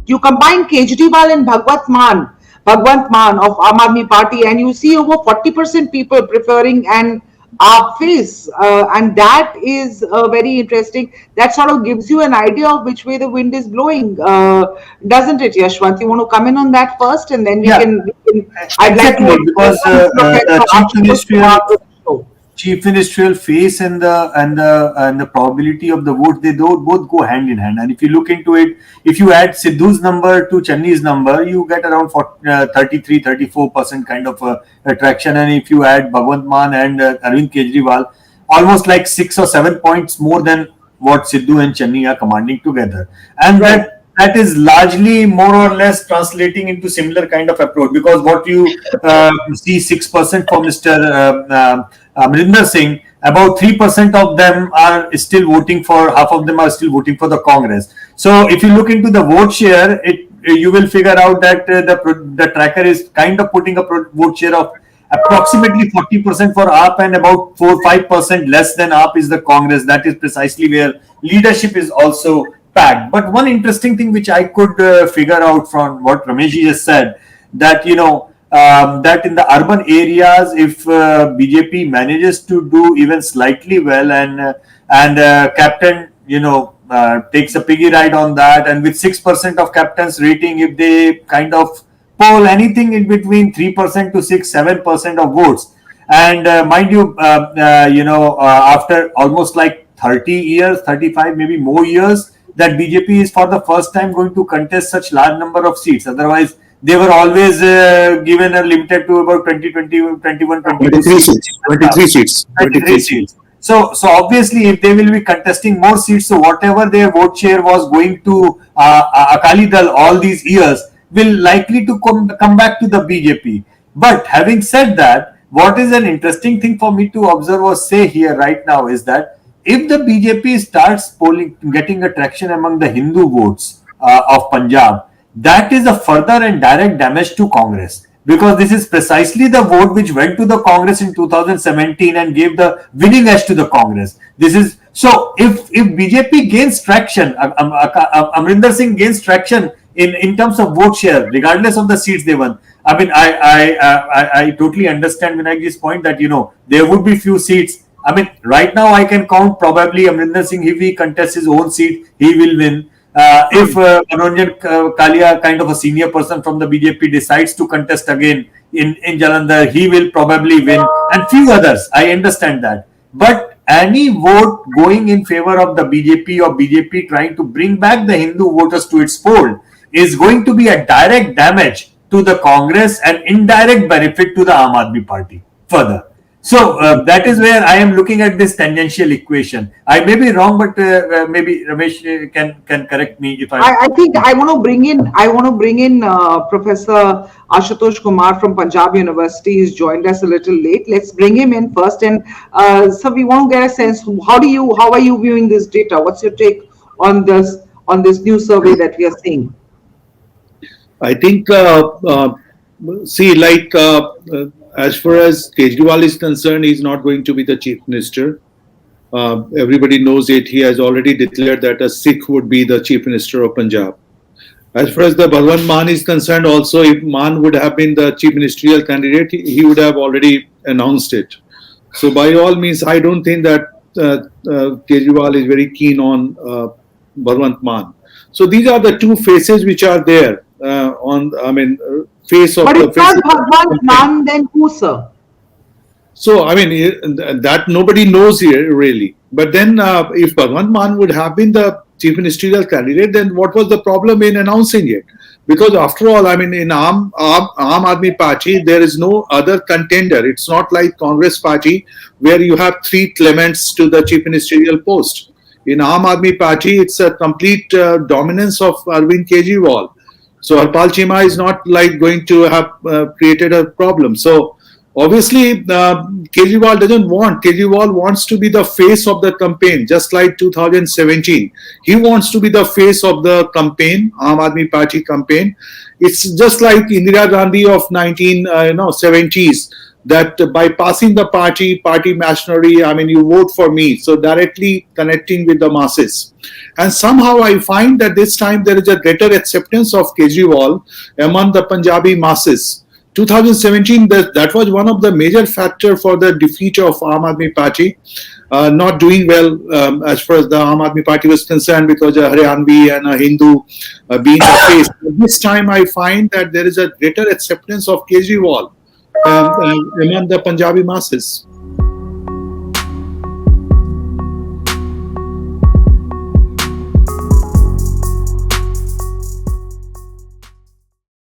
You combine Kejriwal and Bhagwant Mann of Aam Aadmi Party, and you see over 40% people preferring an AAP face, and that is very interesting. That sort of gives you an idea of which way the wind is blowing, doesn't it, Yashwant? You want to come in on that first, and then we Yeah, can. I'd like exactly, to because Professor Ashutosh Kumar to the show. chief ministerial face and the probability of the vote, they both go hand in hand. And if you look into it, if you add Sidhu's number to Channi's number, you get around 33-34% kind of attraction. And if you add Bhagwant Mann and Arvind Kejriwal, almost like 6 or 7 points more than what Sidhu and Channi are commanding together. And Right. that is largely more or less translating into similar kind of approach, because what you see 6% for Mr. Amrinder Singh, about 3% of them are still voting for, half of them are still voting for the Congress. So if you look into the vote share, you will figure out that the tracker is kind of putting a vote share of approximately 40% for AAP, and about 4-5% less than AAP is the Congress. That is precisely where leadership is also packed. But one interesting thing which I could figure out from what Ramesh just said, that that in the urban areas, if BJP manages to do even slightly well, and captain takes a piggy ride on that, and with 6% of captain's rating, if they kind of poll anything in between 3% to 6-7% of votes, and mind you, after almost like 30 years, 35 maybe more years, that BJP is for the first time going to contest such large number of seats. Otherwise, they were always given a limited to about 23 seats. 23 seats. So obviously, if they will be contesting more seats, so whatever their vote share was going to Akali Dal all these years will likely to come back to the BJP. But having said that, what is an interesting thing for me to observe or say here right now is that if the BJP starts getting a traction among the Hindu votes of Punjab, that is a further and direct damage to Congress, because this is precisely the vote which went to the Congress in 2017 and gave the winning edge to the Congress. This is so. If BJP gains traction, Amrinder Singh gains traction in terms of vote share, regardless of the seats they won. I mean, I totally understand Vinayakji's point that there would be few seats. I mean, right now I can count probably Amrinder Singh, if he contests his own seat, he will win. If Manonjan Kalia, kind of a senior person from the BJP, decides to contest again in Jalandhar, he will probably win, and few others. I understand that. But any vote going in favor of the BJP or BJP trying to bring back the Hindu voters to its fold is going to be a direct damage to the Congress and indirect benefit to the Aam Aadmi Party further. So that is where I am looking at this tangential equation. I may be wrong, but maybe Ramesh can correct me if I think I want to bring in Professor Ashutosh Kumar from Punjab University. He's joined us a little late. Let's bring him in first, and so we want to get a sense. How are you viewing this data? What's your take on this new survey that we are seeing? I think as far as Kejriwal is concerned, he's not going to be the chief minister. Everybody knows it. He has already declared that a Sikh would be the chief minister of Punjab. As far as the Bhagwant Mann is concerned, also, if Mann would have been the chief ministerial candidate, he would have already announced it. So by all means, I don't think that Kejriwal is very keen on Bhagwant Mann. So these are the two faces which are there face of but the it's not Bhagwant Mann, then who, sir? So, I mean, that nobody knows here really. But then if Bhagwant Mann would have been the chief ministerial candidate, then what was the problem in announcing it? Because after all, I mean, in Aam Aadmi Party, there is no other contender. It's not like Congress Party where you have three claimants to the chief ministerial post. In Aam Aadmi Party, it's a complete dominance of Arvind Kejriwal. So Harpal Chima is not like going to have created a problem. So obviously Kejriwal doesn't want. Kejriwal wants to be the face of the campaign, just like 2017. He wants to be the face of the campaign, Aam Aadmi Party campaign. It's just like Indira Gandhi of 1970s. that by passing the party machinery, I mean, you vote for me. So directly connecting with the masses. And somehow I find that this time there is a greater acceptance of Kejriwal among the Punjabi masses. 2017, that was one of the major factors for the defeat of Aam Aadmi Party, not doing well as far as the Aam Aadmi Party was concerned, because a Haryanvi and a Hindu being the face. This time I find that there is a greater acceptance of Kejriwal among the Punjabi masses.